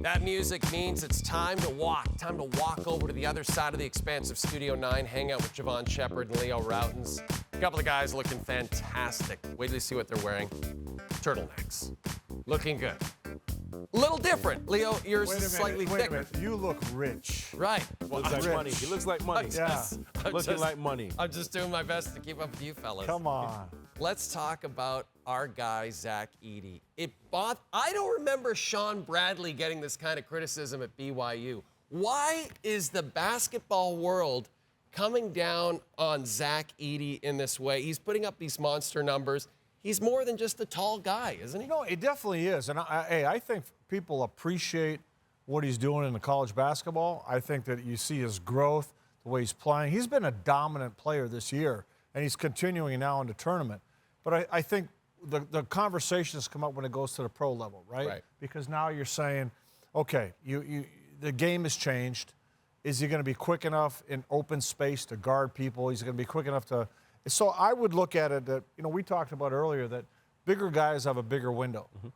That music means it's time to walk over to the other side of the expansive Studio 9, hang out with Jevohn Shepherd and Leo Rautins. A couple of guys looking fantastic. Wait till you see what they're wearing. Turtlenecks. Looking good. A little different. Leo, yours is slightly thicker. Wait a minute. You look rich. Right. Looks like money. He looks like money. Looking like money. I'm just doing my best to keep up with you fellas. Come on. Let's talk about our guy, Zach Edey. I don't remember Sean Bradley getting this kind of criticism at BYU. Why is the basketball world coming down on Zach Edey in this way? He's putting up these monster numbers. He's more than just a tall guy, isn't he? No, it definitely is. And I think people appreciate what he's doing in the college basketball. I think that you see his growth, the way he's playing. He's been a dominant player this year, and he's continuing now in the tournament. But I think the conversations come up when it goes to the pro level, right? Because now you're saying, okay, the game has changed. Is he going to be quick enough in open space to guard people? He's going to be quick enough to – so I would look at it that, we talked about earlier that bigger guys have a bigger window. Mm-hmm.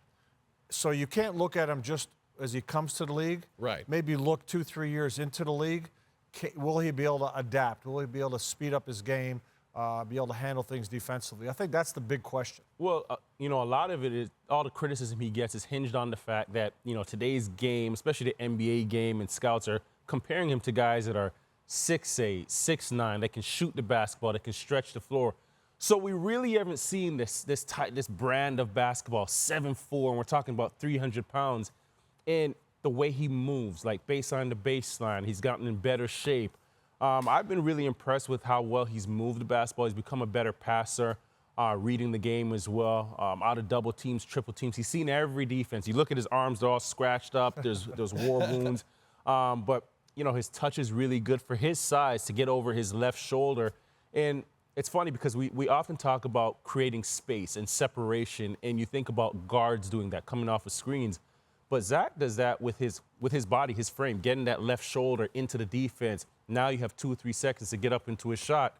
So you can't look at him just as he comes to the league. Right. Maybe look 2-3 years into the league. Will he be able to adapt? Will he be able to speed up his game? Be able to handle things defensively? I think that's the big question. Well, a lot of it is all the criticism he gets is hinged on the fact that, today's game, especially the NBA game, and scouts are comparing him to guys that are 6'8", 6'9", that can shoot the basketball, that can stretch the floor. So we really haven't seen this brand of basketball, 7'4", and we're talking about 300 pounds. And the way he moves, like baseline to baseline, he's gotten in better shape. I've been really impressed with how well he's moved the basketball. He's become a better passer, reading the game as well. Out of double teams, triple teams. He's seen every defense. You look at his arms, they're all scratched up. There's war wounds. But, his touch is really good for his size to get over his left shoulder. And it's funny because we often talk about creating space and separation, and you think about guards doing that, coming off of screens. But Zach does that with his body, his frame, getting that left shoulder into the defense. Now you have 2 or 3 seconds to get up into his shot.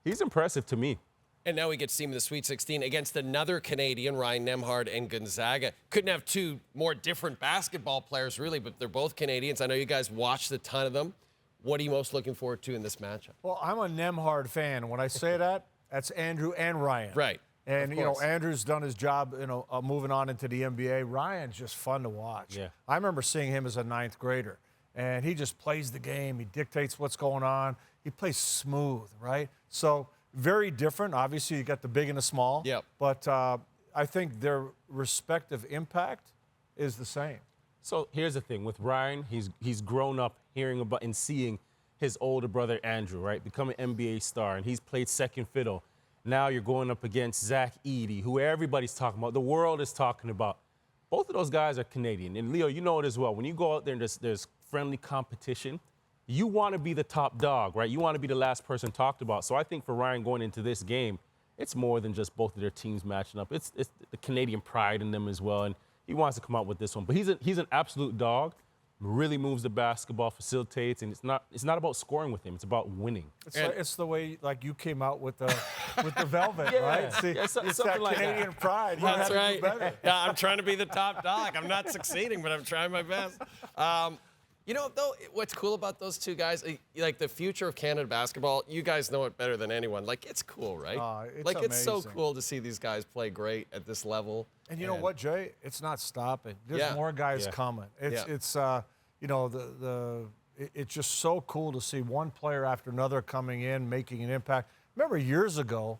He's impressive to me. And now we get to see him in the Sweet 16 against another Canadian, Ryan Nembhard and Gonzaga. Couldn't have two more different basketball players, really, but they're both Canadians. I know you guys watched a ton of them. What are you most looking forward to in this matchup? Well, I'm a Nembhard fan. When I say that, that's Andrew and Ryan. Right. And, Andrew's done his job, moving on into the NBA. Ryan's just fun to watch. Yeah. I remember seeing him as a 9th grader. And he just plays the game. He dictates what's going on. He plays smooth, right? So very different. Obviously, you got the big and the small. Yep. But I think their respective impact is the same. So here's the thing. With Ryan, he's grown up hearing about and seeing his older brother, Andrew, right, become an NBA star. And he's played second fiddle. Now you're going up against Zach Edey, who everybody's talking about. The world is talking about. Both of those guys are Canadian. And, Leo, you know it as well. When you go out there and there's friendly competition, you want to be the top dog, right? You want to be the last person talked about. So I think for Ryan going into this game, it's more than just both of their teams matching up. It's the Canadian pride in them as well, and he wants to come out with this one. But he's an absolute dog, really moves the basketball, facilitates, and it's not about scoring with him. It's about winning. It's the way, like, you came out with the velvet, right? See, it's that like Canadian pride. You That's had to do right. better. Yeah, I'm trying to be the top dog. I'm not succeeding, but I'm trying my best. Though, what's cool about those two guys, like the future of Canada basketball, you guys know it better than anyone. Like, it's cool, right? It's like, it's so amazing. cool to see these guys play great at this level. And you know what, Jay? It's not stopping. There's more guys coming. It's just so cool to see one player after another coming in, making an impact. Remember years ago,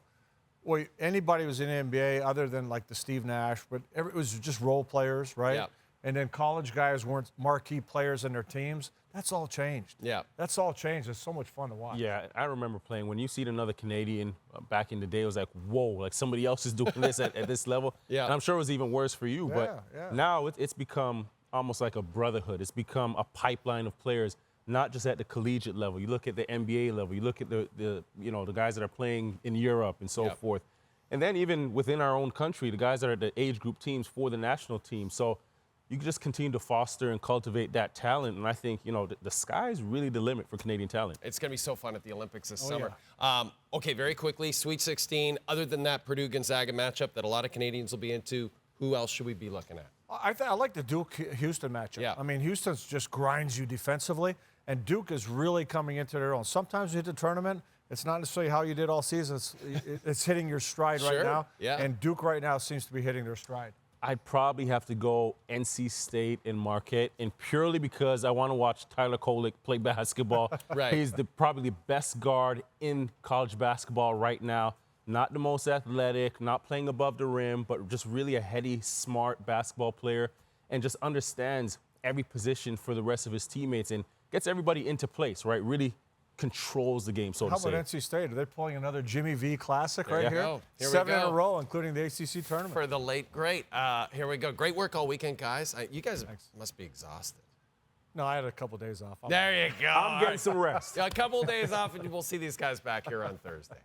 anybody was in the NBA other than like the Steve Nash, but it was just role players, right? Yeah. And then college guys weren't marquee players in their teams. That's all changed. Yeah. That's all changed. It's so much fun to watch. Yeah, I remember playing. When you see another Canadian back in the day, it was like, whoa, like somebody else is doing this at this level. Yeah. And I'm sure it was even worse for you. But now it's become almost like a brotherhood. It's become a pipeline of players, not just at the collegiate level. You look at the NBA level. You look at the guys that are playing in Europe and so forth. And then even within our own country, the guys that are at the age group teams for the national team. So you can just continue to foster and cultivate that talent. And I think, the sky is really the limit for Canadian talent. It's going to be so fun at the Olympics this summer. Yeah. Okay, very quickly, Sweet 16. Other than that Purdue-Gonzaga matchup that a lot of Canadians will be into, who else should we be looking at? I like the Duke-Houston matchup. Yeah. I mean, Houston just grinds you defensively, and Duke is really coming into their own. Sometimes you hit the tournament, it's not necessarily how you did all season. It's hitting your stride Sure. right now. Yeah. And Duke right now seems to be hitting their stride. I'd probably have to go NC State and Marquette, and purely because I want to watch Tyler Kolek play basketball. Right. He's probably the best guard in college basketball right now. Not the most athletic, not playing above the rim, but just really a heady, smart basketball player, and just understands every position for the rest of his teammates and gets everybody into place, right? Really controls the game, so How to say. about NC State? Are they pulling another Jimmy V Classic right you here? go. Here we 7 in go. a row, including the ACC tournament. For the late great. Here we go. Great work all weekend, guys. You guys must be exhausted. No, I had a couple days off. There you go. I'm getting some rest. A couple of days off, and we'll see these guys back here on Thursday.